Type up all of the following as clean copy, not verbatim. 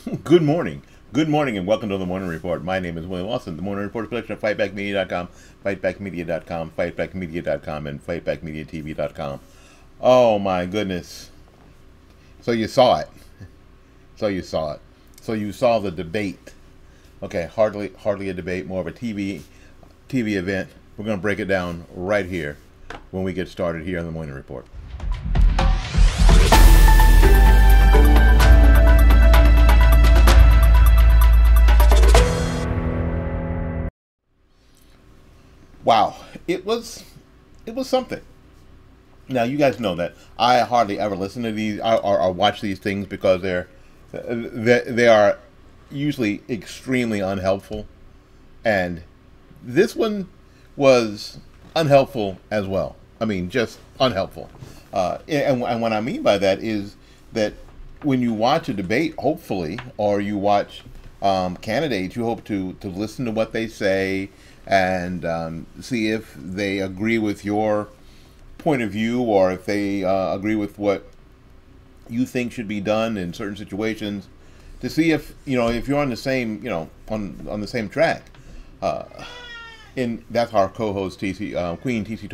Good morning. Good morning and welcome to the Morning Report. My name is William Lawson. The Morning Report is a collection of fightbackmedia.com, fightbackmedia.com, fightbackmedia.com, and fightbackmediatv.com. Oh my goodness. So you saw it. So you saw it. So you saw the debate. Okay, hardly a debate, more of a TV event. We're going to break it down right here when we get started here on the Morning Report. Wow, it was something. Now you guys know that I hardly ever listen to these or watch these things because they are usually extremely unhelpful, and this one was unhelpful as well. I mean, just unhelpful. And what I mean by that is that when you watch a debate, hopefully, or you watch candidates, you hope to listen to what they say and see if they agree with your point of view or if they agree with what you think should be done in certain situations, to see if if you're on the same on the same track. Uh, and that's our co-host TC Queen TC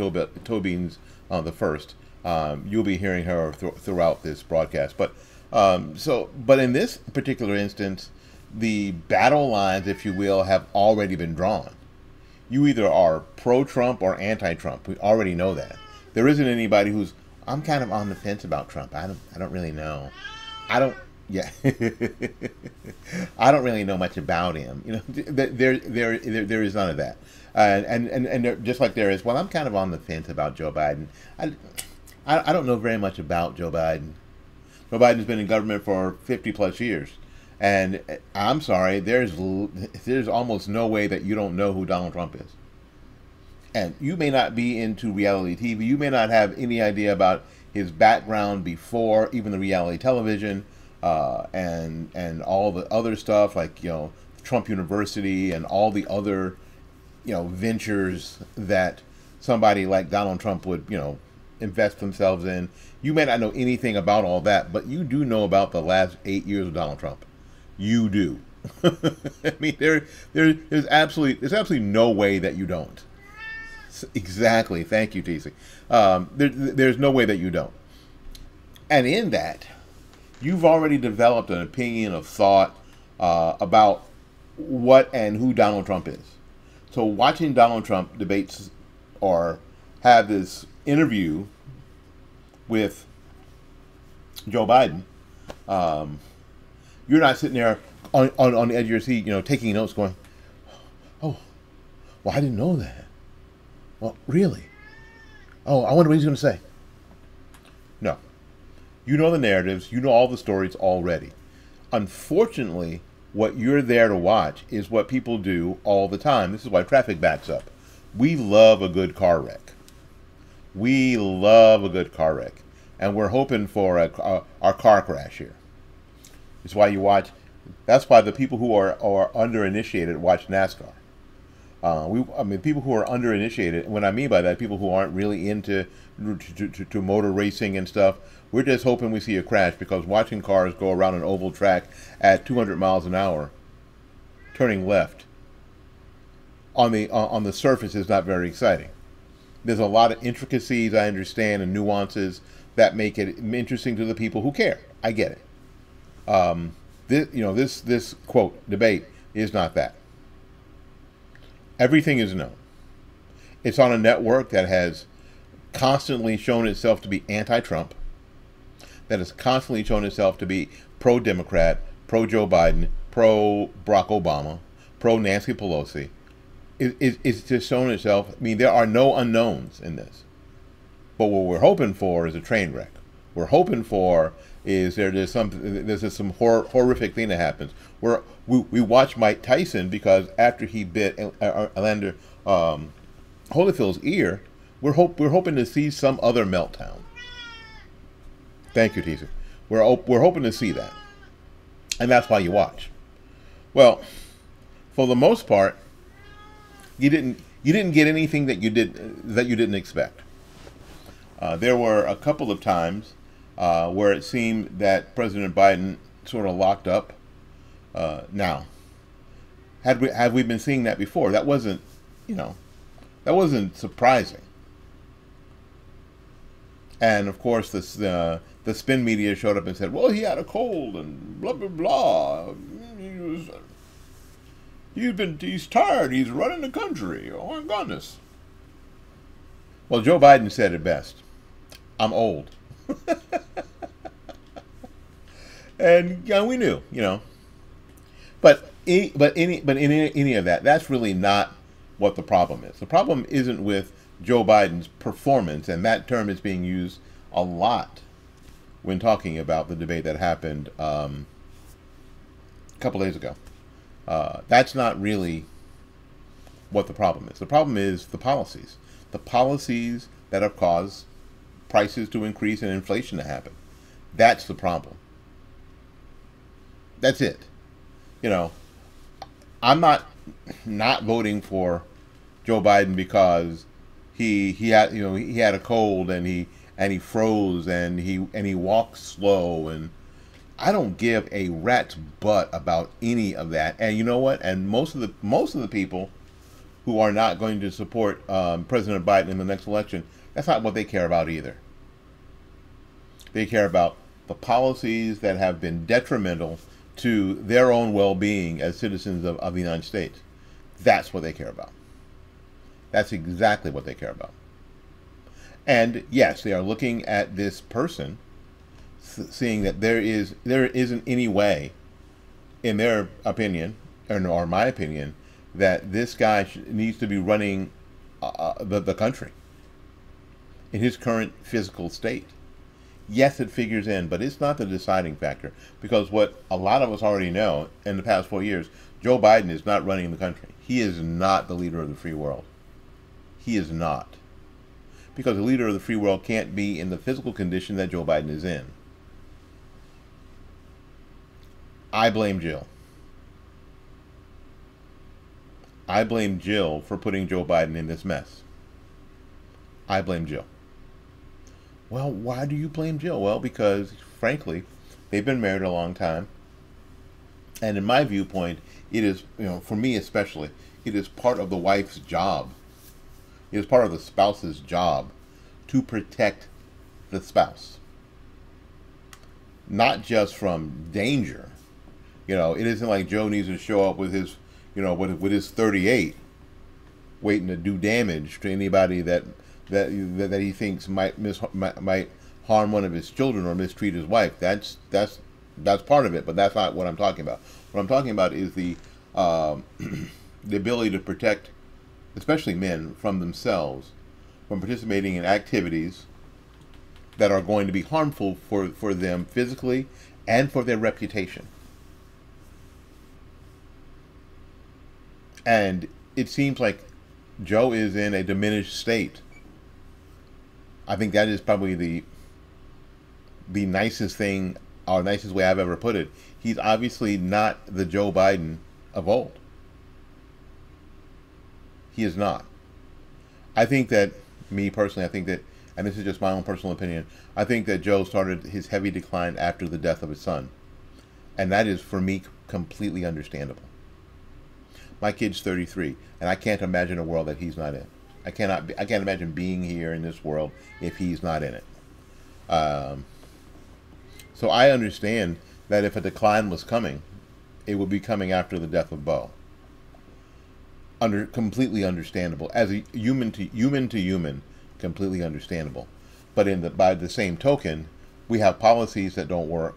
Tobin's the first. You'll be hearing her throughout this broadcast, but in this particular instance, the battle lines, if you will, have already been drawn. You either are pro-Trump or anti-Trump. We already know that. There isn't anybody who's I'm kind of on the fence about Trump. I don't really know. I don't yeah. I don't really know much about him. There is none of that. And just like there is, well, I'm kind of on the fence about Joe Biden. I don't know very much about Joe Biden. Joe Biden's been in government for 50 plus years. And I'm sorry, there's almost no way that you don't know who Donald Trump is. And you may not be into reality TV. You may not have any idea about his background before even the reality television, and all the other stuff like Trump University and all the other ventures that somebody like Donald Trump would invest themselves in. You may not know anything about all that, but you do know about the last 8 years of Donald Trump. You do. I mean, there's absolutely no way that you don't. Exactly. Thank you, TC. There's no way that you don't. And in that, you've already developed an opinion of thought about what and who Donald Trump is. So watching Donald Trump debates or have this interview with Joe Biden, you're not sitting there on the edge of your seat, taking notes going, oh, well, I didn't know that. Well, really? Oh, I wonder what he's going to say. No. You know the narratives. You know all the stories already. Unfortunately, what you're there to watch is what people do all the time. This is why traffic backs up. We love a good car wreck. We love a good car wreck. And we're hoping for our car crash here. It's why you watch. That's why the people who are underinitiated watch NASCAR. People who are underinitiated. What I mean by that, people who aren't really into to motor racing and stuff. We're just hoping we see a crash because watching cars go around an oval track at 200 miles an hour, turning left on the surface is not very exciting. There's a lot of intricacies I understand and nuances that make it interesting to the people who care. I get it. This quote debate is not that. Everything is known. It's on a network that has constantly shown itself to be anti-Trump, that has constantly shown itself to be pro-Democrat, pro-Joe Biden, pro-Barack Obama, pro-Nancy Pelosi. It's just shown itself. I mean, there are no unknowns in this. But what we're hoping for is a train wreck. We're hoping for is there's just some horrific thing that happens. We watch Mike Tyson because after he bit Evander Holyfield's ear, we're hoping to see some other meltdown. Thank you, TC. We're hoping to see that, and that's why you watch. Well, for the most part, you didn't get anything that you didn't expect. There were a couple of times where it seemed that President Biden sort of locked up Now, had we been seeing that before, that wasn't, you know, that wasn't surprising. And of course, the spin media showed up and said, "Well, he had a cold and blah blah blah. He's tired. He's running the country. Oh my goodness." Well, Joe Biden said it best. I'm old. And yeah, we knew, you know. But any of that, that's really not what the problem is. The problem isn't with Joe Biden's performance, and that term is being used a lot when talking about the debate that happened a couple days ago. That's not really what the problem is. The problem is the policies. The policies that have caused prices to increase and inflation to happen. That's the problem. That's it. You know, I'm not voting for Joe Biden because he had a cold and he froze and he walks slow, and I don't give a rat's butt about any of that. And you know what? And most of the people who are not going to support President Biden in the next election, that's not what they care about either. They care about the policies that have been detrimental to their own well-being as citizens of the United States. That's what they care about. That's exactly what they care about. And yes, they are looking at this person, seeing that there isn't any way, in their opinion, or my opinion, that this guy needs to be running the country in his current physical state. Yes, it figures in, but it's not the deciding factor, because what a lot of us already know in the past 4 years, Joe Biden is not running the country. He is not the leader of the free world. He is not. Because the leader of the free world can't be in the physical condition that Joe Biden is in. I blame Jill. I blame Jill for putting Joe Biden in this mess. I blame Jill. Well, why do you blame Jill? Well, because, frankly, they've been married a long time. And in my viewpoint, it is, for me especially, it is part of the wife's job. It is part of the spouse's job to protect the spouse. Not just from danger. It isn't like Joe needs to show up with his, with his 38, waiting to do damage to anybody that he thinks might harm one of his children or mistreat his wife. That's part of it, but that's not what I'm talking about. What I'm talking about is the the ability to protect, especially men, from themselves, from participating in activities that are going to be harmful for them physically and for their reputation. And it seems like Joe is in a diminished state. I think that is probably the nicest thing, or nicest way I've ever put it. He's obviously not the Joe Biden of old. He is not. I think that, me personally, and this is just my own personal opinion, I think that Joe started his heavy decline after the death of his son. And that is, for me, completely understandable. My kid's 33, and I can't imagine a world that he's not in. I can't imagine being here in this world if he's not in it. So I understand that if a decline was coming, it would be coming after the death of Beau. Completely understandable. As a human to human, completely understandable. But by the same token, we have policies that don't work,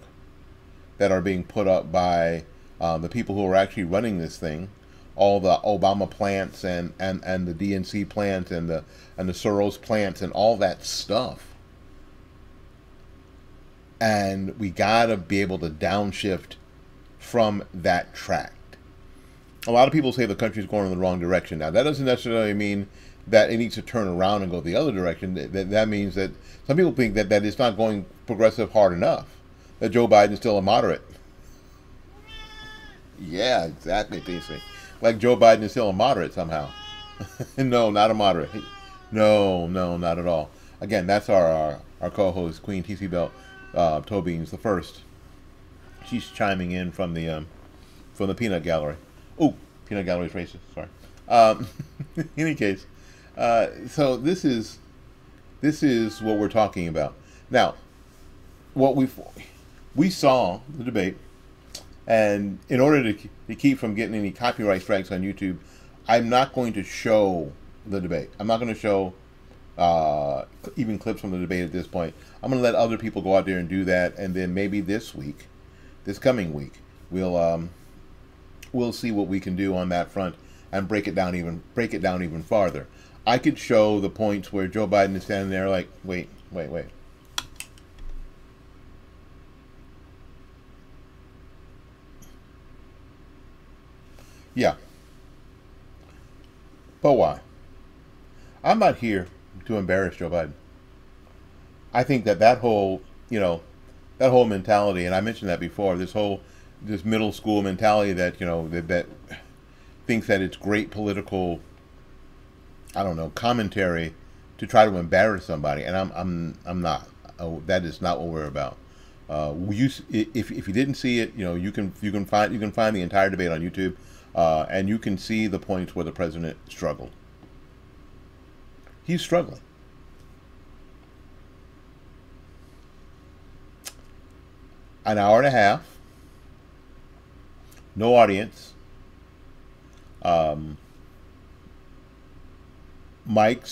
that are being put up by the people who are actually running this thing. All the Obama plants and the DNC plants and the Soros plants and all that stuff. And we gotta be able to downshift from that track. A lot of people say the country's going in the wrong direction. Now, that doesn't necessarily mean that it needs to turn around and go the other direction. That means that some people think that it's not going progressive hard enough, that Joe Biden's still a moderate. Yeah, exactly, DC. Like Joe Biden is still a moderate somehow. No, not a moderate. No, not at all. Again, that's our co-host, Queen TC Belt, Toe Beans the first. She's chiming in from the from the peanut gallery. Oh, peanut gallery is racist. Sorry. Um, in any case, so this is what we're talking about now. What we saw the debate, and in order to keep from getting any copyright strikes on YouTube, I'm not going to show the debate. I'm not going to show even clips from the debate at this point. I'm going to let other people go out there and do that, and then maybe this coming week, we'll see what we can do on that front and break it down even farther. I could show the points where Joe Biden is standing there like, wait. Yeah. But why? I'm not here to embarrass Joe Biden. I think that whole, that whole mentality, and I mentioned that before, this middle school mentality that, that thinks that it's great political, I don't know, commentary to try to embarrass somebody, and I'm not. Oh, that is not what we're about. If you didn't see it, you can find the entire debate on YouTube, and you can see the points where the president struggled. He's struggling. An hour and a half, no audience, mics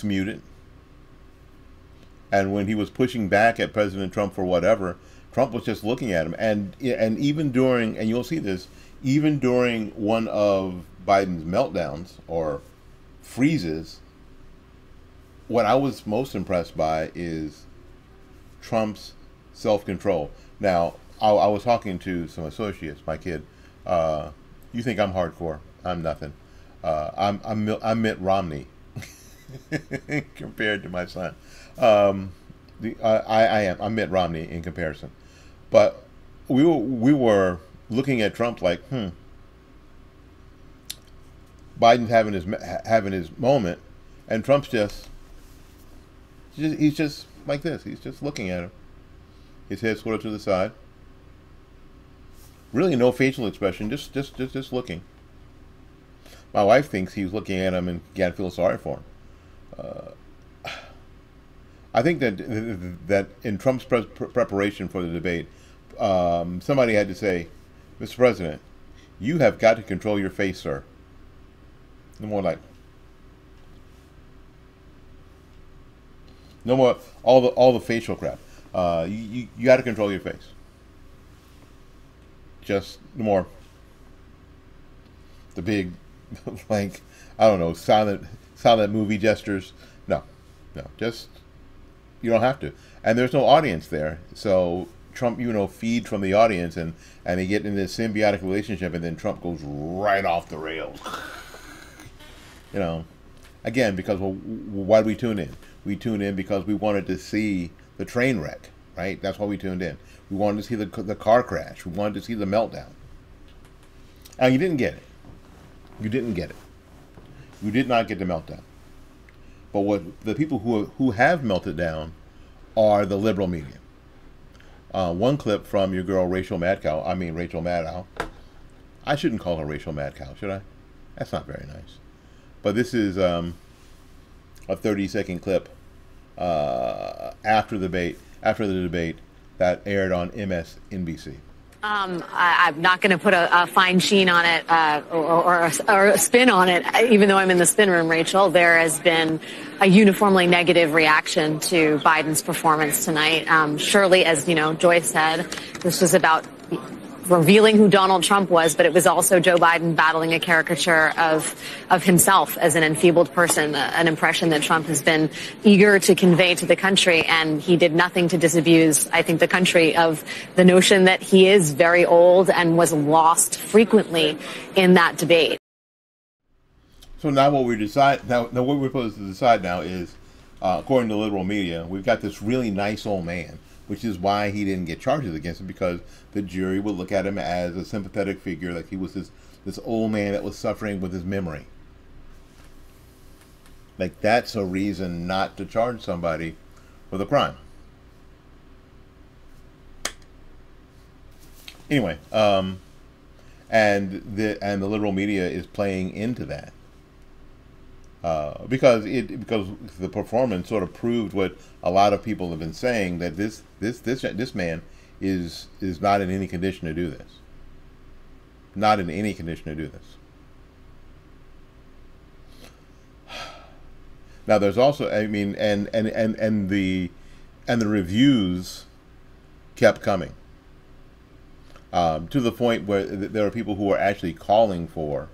muted, and when he was pushing back at President Trump for whatever, Trump was just looking at him, and even during, and you'll see this, even during one of Biden's meltdowns or freezes, what I was most impressed by is Trump's self-control. Now, I was talking to some associates, my kid. You think I'm hardcore? I'm nothing. I'm Mitt Romney compared to my son. I am. I'm Mitt Romney in comparison. But we were looking at Trump like, Biden's having his moment, and Trump's he's just like this. He's just looking at him. His head sort of to the side. Really, no facial expression. Just looking. My wife thinks he was looking at him and can't feel sorry for him. I think that in Trump's preparation for the debate, somebody had to say, "Mr. President, you have got to control your face, sir." No more all the facial crap. You got to control your face. Just no more the big, like, I don't know, silent movie gestures. No, just, you don't have to. And there's no audience there, so Trump, feed from the audience, and they get in this symbiotic relationship, and then Trump goes right off the rails. Again, because, well, why do we tune in? We tuned in because we wanted to see the train wreck, right? That's why we tuned in. We wanted to see the car crash. We wanted to see the meltdown. And you didn't get it. You didn't get it. You did not get the meltdown. But what the people who have melted down are the liberal media. One clip from your girl Rachel Maddow. I shouldn't call her Rachel Madcow, should I? That's not very nice. But this is a 30-second clip after the debate that aired on MSNBC. I'm not going to put a fine sheen on it or a spin on it, even though I'm in the spin room, Rachel. There has been a uniformly negative reaction to Biden's performance tonight. Surely, as Joy said, this was about revealing who Donald Trump was, but it was also Joe Biden battling a caricature of himself as an enfeebled person, an impression that Trump has been eager to convey to the country, and he did nothing to disabuse, I think, the country of the notion that he is very old and was lost frequently in that debate. So now what we're supposed to decide now is, according to liberal media, we've got this really nice old man, which is why he didn't get charges against him, because the jury would look at him as a sympathetic figure, like he was this old man that was suffering with his memory. Like, that's a reason not to charge somebody with a crime. Anyway, and the liberal media is playing into that. Because the performance sort of proved what a lot of people have been saying, that this man is not in any condition to do this. Not in any condition to do this. Now there's also, I mean, and the reviews kept coming, to the point where there are people who are actually calling for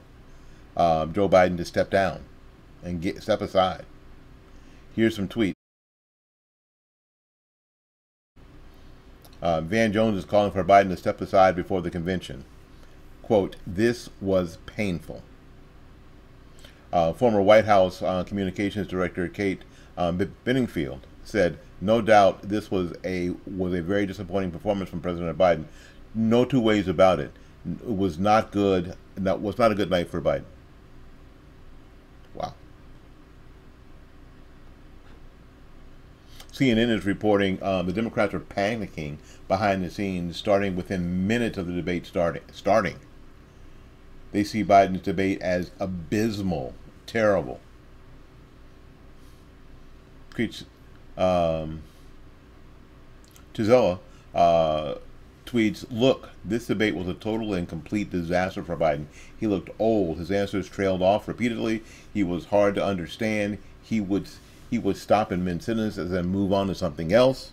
Joe Biden to step down and step aside. Here's some tweets. Van Jones is calling for Biden to step aside before the convention. Quote, "This was painful." Former White House Communications Director Kate Bedingfield said, "No doubt this was a very disappointing performance from President Biden. No two ways about it. It was not good. That was not a good night for Biden." Wow. CNN is reporting the Democrats are panicking behind the scenes, starting within minutes of the debate starting. They see Biden's debate as abysmal, terrible. Tizella tweets, "Look, this debate was a total and complete disaster for Biden. He looked old. His answers trailed off repeatedly. He was hard to understand. He would stop in mid-sentences and move on to something else."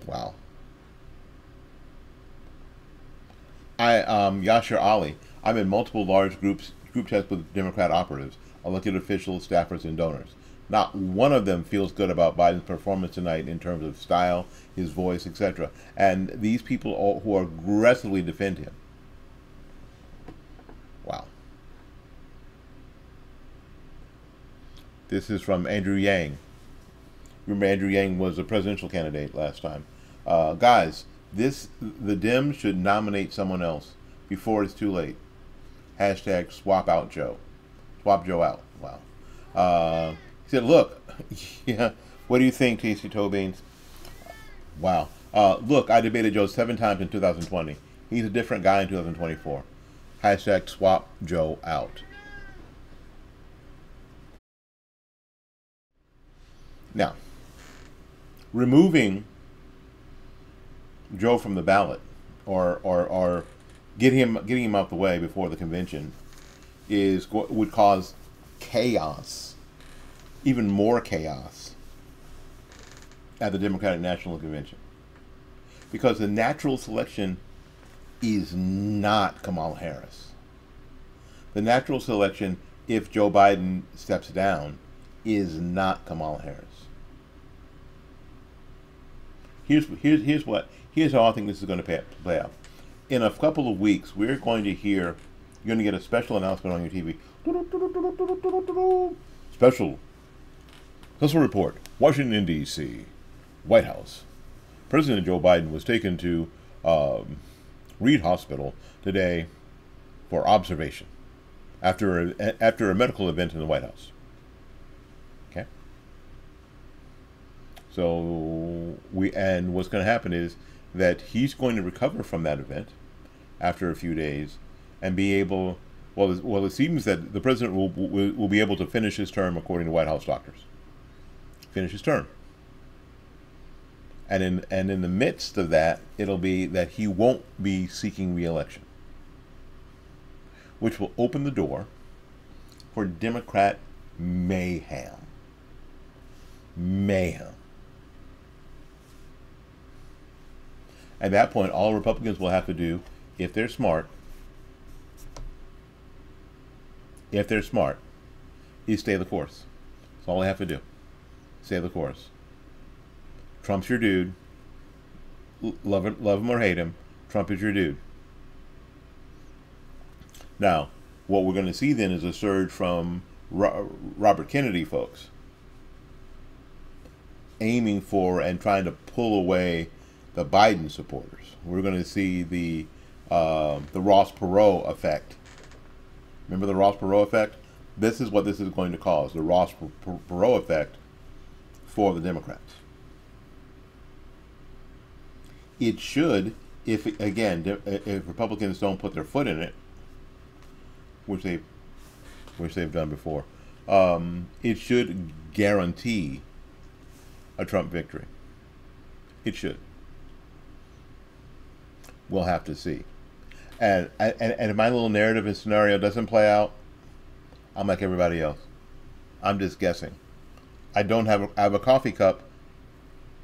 Wow. Yashir Ali. "I'm in multiple large group chats with Democrat operatives, elected officials, staffers, and donors. Not one of them feels good about Biden's performance tonight in terms of style, his voice, etc. And these people who aggressively defend him." Wow. This is from Andrew Yang. Remember, Andrew Yang was a presidential candidate last time. "Guys, the Dems should nominate someone else before it's too late. Hashtag swap out Joe. Swap Joe out." Wow. He said, "Look," yeah, "what do you think, Tasty Toe Beans?" Wow. "Look, I debated Joe 7 times in 2020. He's a different guy in 2024. Hashtag swap Joe out." Now, removing Joe from the ballot, or getting him out the way before the convention, would cause chaos, even more chaos, at the Democratic National Convention, because the natural selection is not Kamala Harris. The natural selection, if Joe Biden steps down, is not Kamala Harris. Here's how I think this is going to play out. In a couple of weeks, you're going to get a special announcement on your TV. Special report. Washington, D.C. White House. President Joe Biden was taken to Reed Hospital today for observation after a medical event in the White House. Okay. So what's going to happen is that he's going to recover from that event after a few days and be able. Well, it seems that the president will be able to finish his term, according to White House doctors. Finish his term. And in the midst of that, it'll be that he won't be seeking re-election, which will open the door for Democrat mayhem. Mayhem. At that point, all Republicans will have to do, if they're smart, is stay the course. That's all they have to do. Stay the course. Trump's your dude. Love him or hate him, Trump is your dude. Now, what we're going to see then is a surge from Robert Kennedy folks, aiming for and trying to pull away the Biden supporters. We're going to see the Ross Perot effect. Remember the Ross Perot effect? This is what this is going to cause, the Ross Perot effect for the Democrats. It should if again, if Republicans don't put their foot in it, which they've done before, it should guarantee a Trump victory. It should. We'll have to see. And if my little narrative and scenario doesn't play out, I'm like everybody else. I'm just guessing. I have a coffee cup,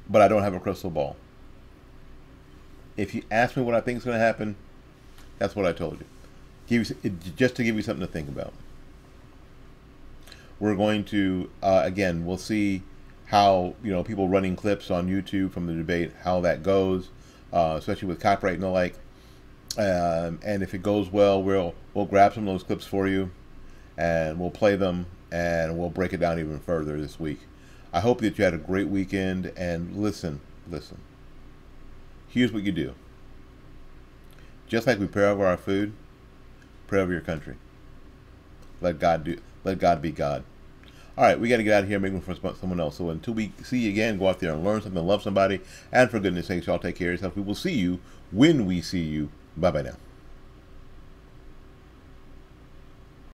but I don't have a crystal ball. If you ask me what I think is going to happen, that's what I told you. Just to give you something to think about. We're going to again. We'll see how people running clips on YouTube from the debate, how that goes, especially with copyright and the like. And if it goes well, we'll grab some of those clips for you, and we'll play them, and we'll break it down even further this week. I hope that you had a great weekend, and listen. Here's what you do. Just like we pray over our food, pray over your country. Let God be God. All right, we got to get out of here and make room for someone else. So until we see you again, go out there and learn something, love somebody, and for goodness sakes, y'all take care of yourself. We will see you when we see you. Bye-bye now.